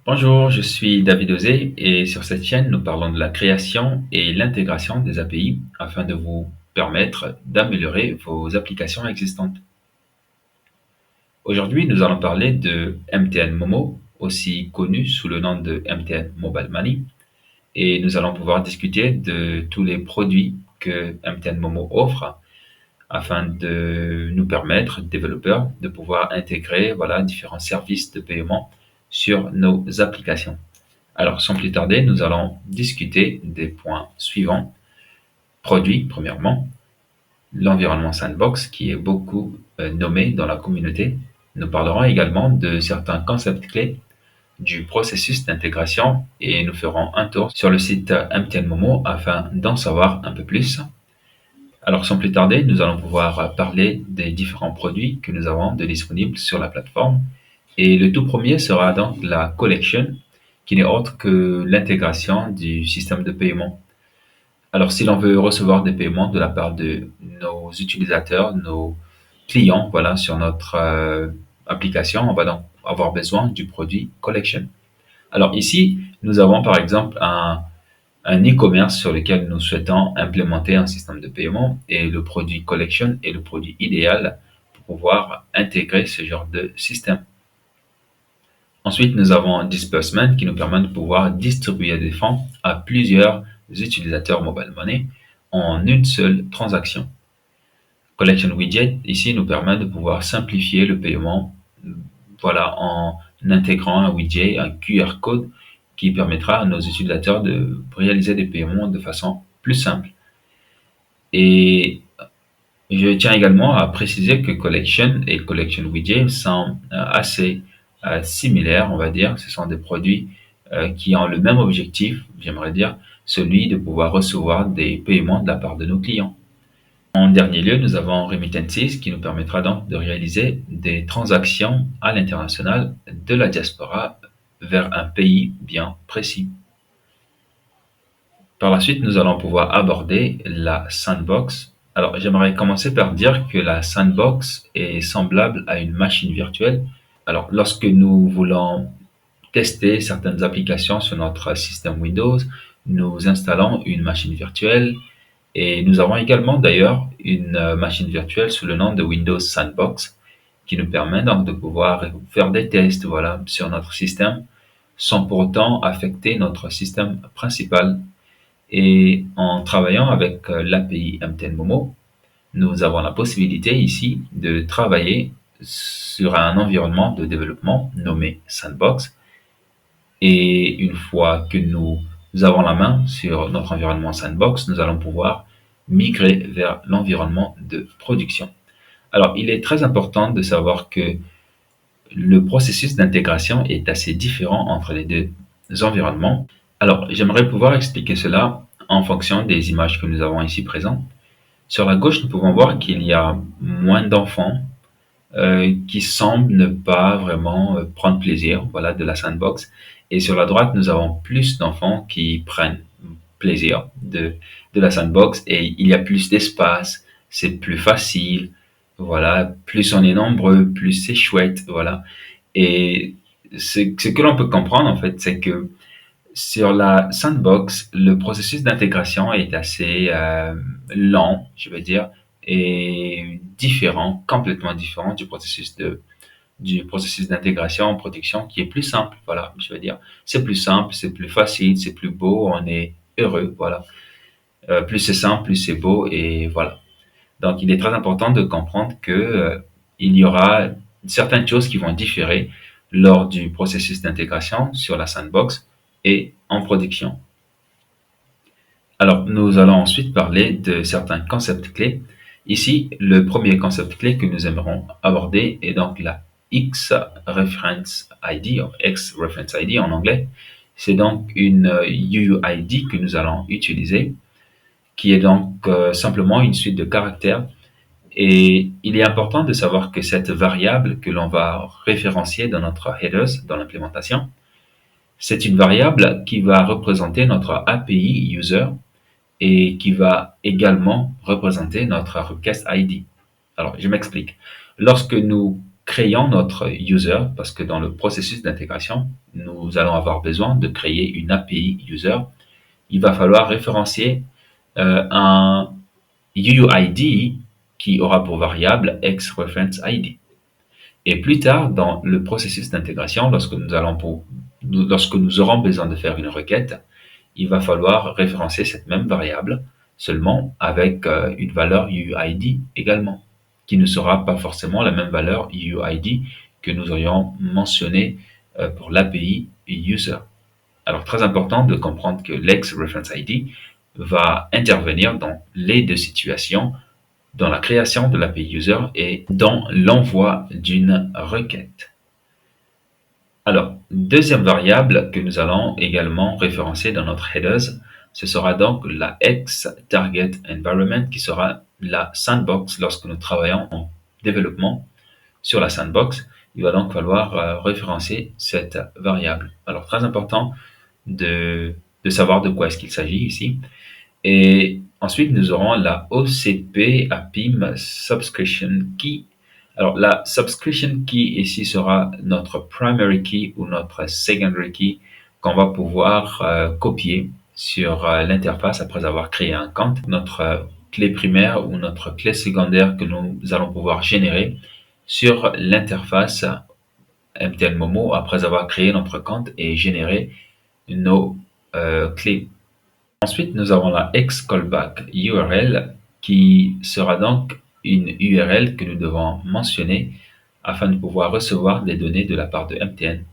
Bonjour, je suis David Ozé et sur cette chaîne, nous parlons de la création et l'intégration des API afin de vous permettre d'améliorer vos applications existantes. Aujourd'hui, nous allons parler de MTN Momo, aussi connu sous le nom de MTN Mobile Money, et nous allons pouvoir discuter de tous les produits que MTN Momo offre afin de nous permettre, développeurs, de pouvoir intégrer différents services de paiement sur nos applications. Alors, sans plus tarder, nous allons discuter des points suivants. Produit, premièrement, l'environnement sandbox qui est beaucoup nommé dans la communauté. Nous parlerons également de certains concepts clés du processus d'intégration et nous ferons un tour sur le site MTN Momo afin d'en savoir un peu plus. Alors, sans plus tarder, nous allons pouvoir parler des différents produits que nous avons de disponibles sur la plateforme. Et le tout premier sera donc la collection, qui n'est autre que l'intégration du système de paiement. Alors, si l'on veut recevoir des paiements de la part de nos utilisateurs, nos clients, voilà, sur notre application, on va donc avoir besoin du produit collection. Alors ici, nous avons par exemple un e-commerce sur lequel nous souhaitons implémenter un système de paiement et le produit collection est le produit idéal pour pouvoir intégrer ce genre de système. Ensuite, nous avons un disbursement qui nous permet de pouvoir distribuer des fonds à plusieurs utilisateurs mobile money en une seule transaction. Collection Widget ici nous permet de pouvoir simplifier le paiement, voilà, en intégrant un widget, un QR code qui permettra à nos utilisateurs de réaliser des paiements de façon plus simple. Et je tiens également à préciser que Collection et Collection Widget sont assez similaires, on va dire. Ce sont des produits qui ont le même objectif, j'aimerais dire, celui de pouvoir recevoir des paiements de la part de nos clients. En dernier lieu, nous avons Remittances qui nous permettra donc de réaliser des transactions à l'international de la diaspora vers un pays bien précis. Par la suite, nous allons pouvoir aborder la sandbox. Alors, j'aimerais commencer par dire que la sandbox est semblable à une machine virtuelle. Alors, lorsque nous voulons tester certaines applications sur notre système Windows, nous installons une machine virtuelle et nous avons également d'ailleurs une machine virtuelle sous le nom de Windows Sandbox qui nous permet donc de pouvoir faire des tests, voilà, sur notre système sans pour autant affecter notre système principal. Et en travaillant avec l'API MTN Momo, nous avons la possibilité ici de travailler sur un environnement de développement nommé Sandbox. Et une fois que nous avons la main sur notre environnement Sandbox, nous allons pouvoir migrer vers l'environnement de production. Alors, il est très important de savoir que le processus d'intégration est assez différent entre les deux environnements. Alors, j'aimerais pouvoir expliquer cela en fonction des images que nous avons ici présentes. Sur la gauche, nous pouvons voir qu'il y a moins d'enfants qui semblent ne pas vraiment prendre plaisir, voilà, de la sandbox. Et sur la droite, nous avons plus d'enfants qui prennent plaisir de la sandbox et il y a plus d'espace, c'est plus facile, voilà, plus on est nombreux, plus c'est chouette, voilà. Et ce que l'on peut comprendre, en fait, c'est que sur la sandbox, le processus d'intégration est assez lent, je veux dire, et différent, complètement différent du processus d'intégration en production qui est plus simple. Voilà, je veux dire, c'est plus simple, c'est plus facile, c'est plus beau, on est heureux. Voilà, plus c'est simple, plus c'est beau, et voilà. Donc, il est très important de comprendre que il y aura certaines choses qui vont différer lors du processus d'intégration sur la sandbox et en production. Alors, nous allons ensuite parler de certains concepts clés. Ici, le premier concept clé que nous aimerons aborder est donc la X-Reference ID, ou X-Reference ID en anglais. C'est donc une UUID que nous allons utiliser, qui est donc simplement une suite de caractères. Et il est important de savoir que cette variable que l'on va référencier dans notre headers, dans l'implémentation, c'est une variable qui va représenter notre API user et qui va également représenter notre request ID. Alors, je m'explique. Lorsque nous créant notre user, parce que dans le processus d'intégration, nous allons avoir besoin de créer une API user. Il va falloir référencier un UUID qui aura pour variable XReferenceID. Et plus tard, dans le processus d'intégration, lorsque nous aurons besoin de faire une requête, il va falloir référencer cette même variable, seulement avec une valeur UUID également, qui ne sera pas forcément la même valeur UUID que nous aurions mentionné pour l'API user. Alors, très important de comprendre que l'XReferenceID va intervenir dans les deux situations, dans la création de l'API user et dans l'envoi d'une requête. Alors, deuxième variable que nous allons également référencer dans notre headers, ce sera donc la XTargetEnvironment qui sera la sandbox lorsque nous travaillons en développement sur la sandbox. Il va donc falloir référencer cette variable. Alors, très important de savoir de quoi est-ce qu'il s'agit ici. Et ensuite, nous aurons la OCP APIM Subscription Key. Alors, la Subscription Key ici sera notre primary key ou notre secondary key qu'on va pouvoir copier sur l'interface après avoir créé un compte. Notre clé primaire ou notre clé secondaire que nous allons pouvoir générer sur l'interface MTN Momo après avoir créé notre compte et généré nos clés. Ensuite, nous avons la XCallback URL qui sera donc une URL que nous devons mentionner afin de pouvoir recevoir des données de la part de MTN.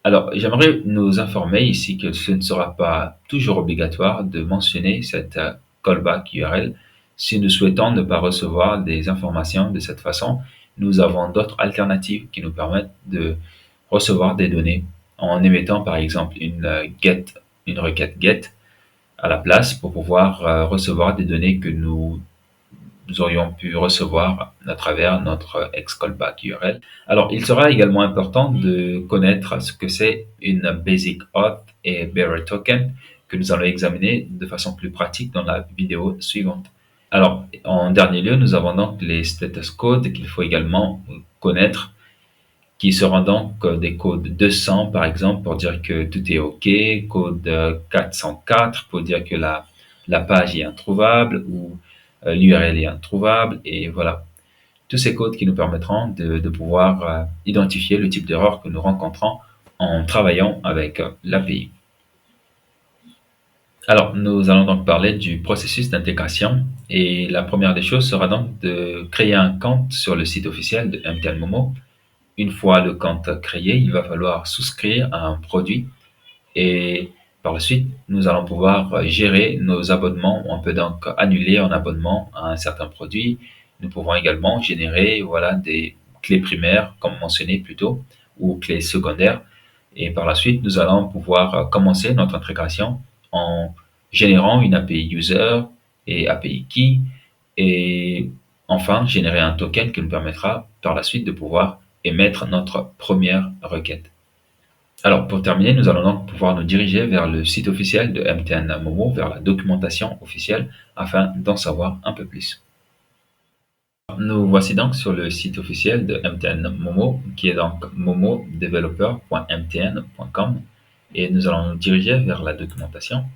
Alors, j'aimerais nous informer ici que ce ne sera pas toujours obligatoire de mentionner cette callback URL. Si nous souhaitons ne pas recevoir des informations de cette façon, nous avons d'autres alternatives qui nous permettent de recevoir des données en émettant par exemple une requête GET à la place pour pouvoir recevoir des données que nous aurions pu recevoir à travers notre XCallback URL. Alors, il sera également important de connaître ce que c'est une Basic Auth et Bearer Token que nous allons examiner de façon plus pratique dans la vidéo suivante. Alors, en dernier lieu, nous avons donc les status codes qu'il faut également connaître, qui seront donc des codes 200 par exemple pour dire que tout est OK, code 404 pour dire que la page est introuvable ou l'URL est introuvable, et voilà. Tous ces codes qui nous permettront de pouvoir identifier le type d'erreur que nous rencontrons en travaillant avec l'API. Alors, nous allons donc parler du processus d'intégration et la première des choses sera donc de créer un compte sur le site officiel de MTN Momo. Une fois le compte créé, il va falloir souscrire à un produit et par la suite, nous allons pouvoir gérer nos abonnements. On peut donc annuler un abonnement à un certain produit. Nous pouvons également générer des clés primaires, comme mentionné plus tôt, ou clés secondaires. Et par la suite, nous allons pouvoir commencer notre intégration en générant une API user et API key et enfin générer un token qui nous permettra par la suite de pouvoir émettre notre première requête. Alors, pour terminer, nous allons donc pouvoir nous diriger vers le site officiel de MTN Momo, vers la documentation officielle, afin d'en savoir un peu plus. Nous voici donc sur le site officiel de MTN Momo, qui est donc momodeveloper.mtn.com, et nous allons nous diriger vers la documentation.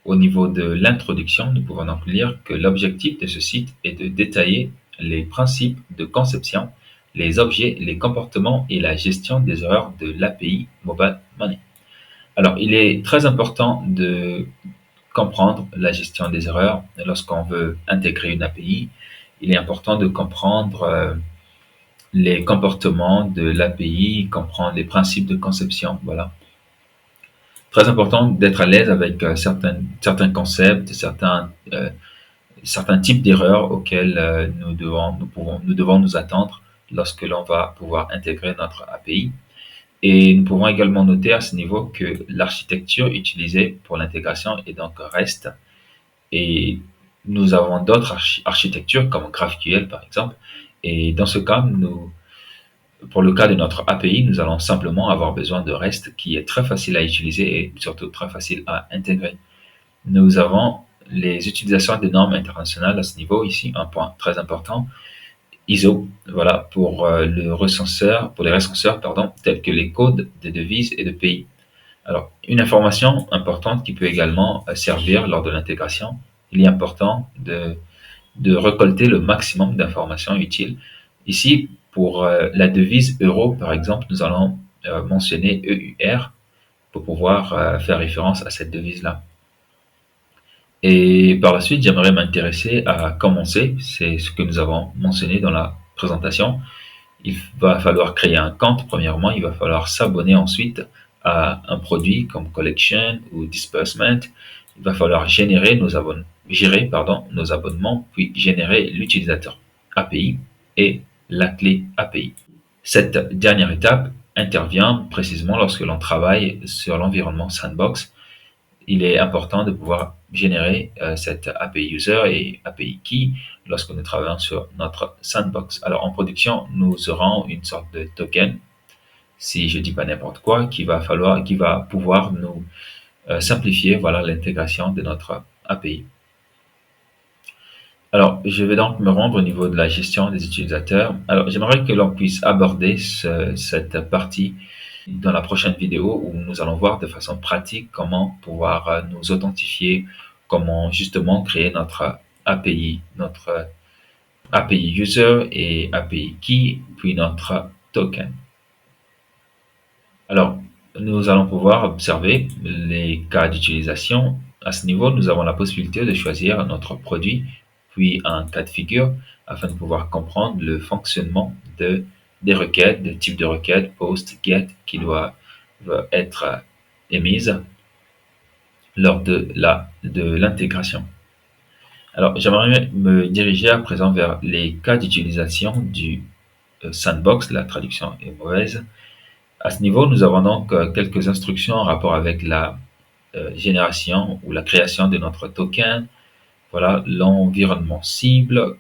Au niveau de l'introduction, nous pouvons donc lire que l'objectif de ce site est de détailler les principes de conception, les objets, les comportements et la gestion des erreurs de l'API Mobile Money. Alors, il est très important de comprendre la gestion des erreurs lorsqu'on veut intégrer une API. Il est important de comprendre les comportements de l'API, comprendre les principes de conception. Voilà. Très important d'être à l'aise avec certains concepts, certains types d'erreurs auxquelles nous devons nous attendre lorsque l'on va pouvoir intégrer notre API. Et nous pouvons également noter à ce niveau que l'architecture utilisée pour l'intégration est donc REST. Et nous avons d'autres architectures comme GraphQL par exemple. Et dans ce cas, pour le cas de notre API, nous allons simplement avoir besoin de REST qui est très facile à utiliser et surtout très facile à intégrer. Nous avons les utilisations des normes internationales à ce niveau ici, un point très important. ISO, voilà, pour pour les recenseurs, pardon, tels que les codes de devises et de pays. Alors, une information importante qui peut également servir lors de l'intégration, il est important de récolter le maximum d'informations utiles. Ici, pour la devise euro, par exemple, nous allons mentionner EUR pour pouvoir faire référence à cette devise-là. Et par la suite, j'aimerais m'intéresser à commencer, c'est ce que nous avons mentionné dans la présentation. Il va falloir créer un compte, premièrement, il va falloir s'abonner ensuite à un produit comme Collection ou Disbursement. Il va falloir gérer nos abonnements, puis générer l'utilisateur API et la clé API. Cette dernière étape intervient précisément lorsque l'on travaille sur l'environnement Sandbox. Il est important de pouvoir générer cette API User et API Key lorsque nous travaillons sur notre Sandbox. Alors en production, nous aurons une sorte de token, si je dis pas n'importe quoi, qui va pouvoir nous simplifier voilà l'intégration de notre API. Alors, je vais donc me rendre au niveau de la gestion des utilisateurs. Alors, j'aimerais que l'on puisse aborder cette partie dans la prochaine vidéo où nous allons voir de façon pratique comment pouvoir nous authentifier, comment justement créer notre API User et API Key, puis notre token. Alors, nous allons pouvoir observer les cas d'utilisation. À ce niveau, nous avons la possibilité de choisir notre produit, puis un cas de figure, afin de pouvoir comprendre le fonctionnement des requêtes, des types de requêtes, post, get, qui doivent être émises lors de l'intégration. Alors, j'aimerais me diriger à présent vers les cas d'utilisation du sandbox. La traduction est mauvaise. À ce niveau, nous avons donc quelques instructions en rapport avec la génération ou la création de notre token. Voilà, l'environnement cible,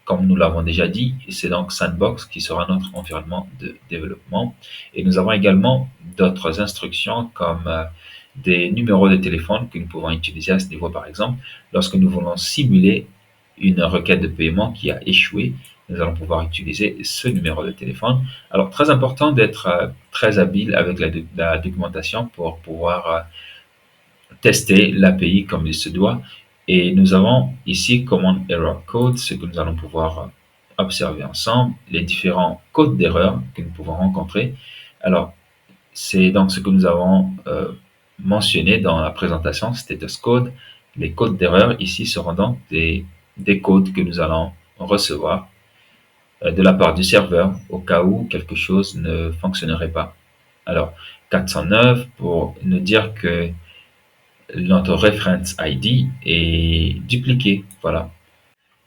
comme nous l'avons déjà dit, c'est donc Sandbox qui sera notre environnement de développement. Et nous avons également d'autres instructions comme des numéros de téléphone que nous pouvons utiliser à ce niveau, par exemple. Lorsque nous voulons simuler une requête de paiement qui a échoué, nous allons pouvoir utiliser ce numéro de téléphone. Alors, très important d'être très habile avec la documentation pour pouvoir tester l'API comme il se doit. Et nous avons ici Command Error Code, ce que nous allons pouvoir observer ensemble, les différents codes d'erreur que nous pouvons rencontrer. Alors, c'est donc ce que nous avons mentionné dans la présentation Status Code. Les codes d'erreur ici seront donc des codes que nous allons recevoir de la part du serveur au cas où quelque chose ne fonctionnerait pas. Alors, 409 pour nous dire que notre reference ID est dupliqué. Voilà.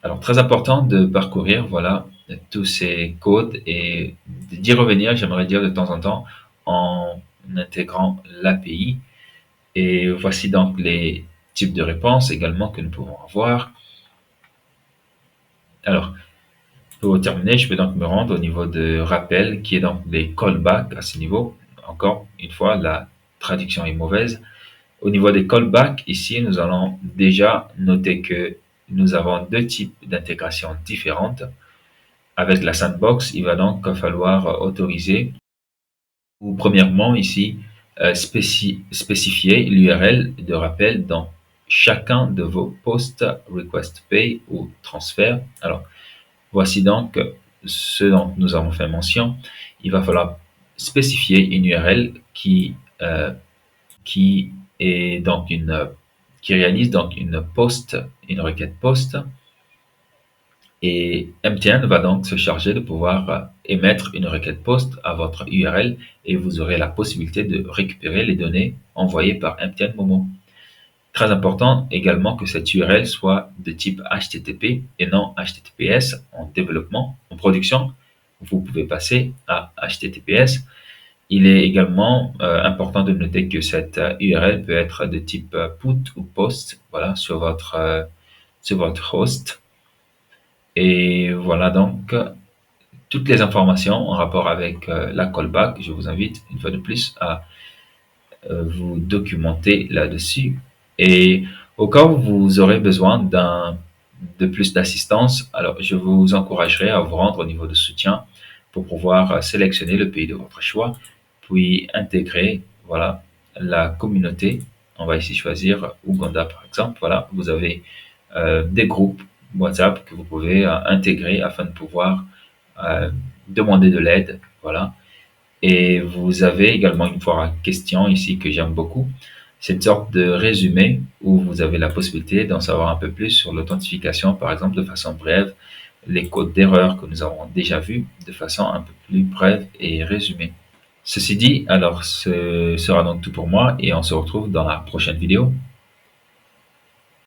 Alors, très important de parcourir voilà, tous ces codes et d'y revenir, j'aimerais dire, de temps en temps en intégrant l'API. Et voici donc les types de réponses également que nous pouvons avoir. Alors, pour terminer, je vais donc me rendre au niveau de rappel, qui est donc des callbacks à ce niveau. Encore une fois, la traduction est mauvaise. Au niveau des callbacks, ici, nous allons déjà noter que nous avons deux types d'intégration différentes. Avec la sandbox, il va donc falloir autoriser, ou premièrement ici, spécifier l'URL de rappel dans chacun de vos posts request pay ou transfert. Alors, voici donc ce dont nous avons fait mention. Il va falloir spécifier une URL qui est donc qui réalise donc une requête post. Et MTN va donc se charger de pouvoir émettre une requête post à votre URL et vous aurez la possibilité de récupérer les données envoyées par MTN Momo. Très important également que cette URL soit de type HTTP et non HTTPS en développement. En production, vous pouvez passer à HTTPS. Il est également important de noter que cette URL peut être de type put ou post, voilà, sur votre host. Et voilà donc toutes les informations en rapport avec la callback. Je vous invite une fois de plus à vous documenter là-dessus. Et au cas où vous aurez besoin d'un de plus d'assistance, alors je vous encouragerai à vous rendre au niveau de soutien pour pouvoir sélectionner le pays de votre choix, puis intégrer, voilà, la communauté. On va ici choisir Ouganda par exemple. Voilà, vous avez des groupes WhatsApp que vous pouvez intégrer afin de pouvoir euh, demander de l'aide. Voilà. Et vous avez également une foire à questions ici que j'aime beaucoup. C'est une sorte de résumé où vous avez la possibilité d'en savoir un peu plus sur l'authentification, par exemple, de façon brève, les codes d'erreur que nous avons déjà vus de façon un peu plus brève et résumée. Ceci dit, alors ce sera donc tout pour moi et on se retrouve dans la prochaine vidéo.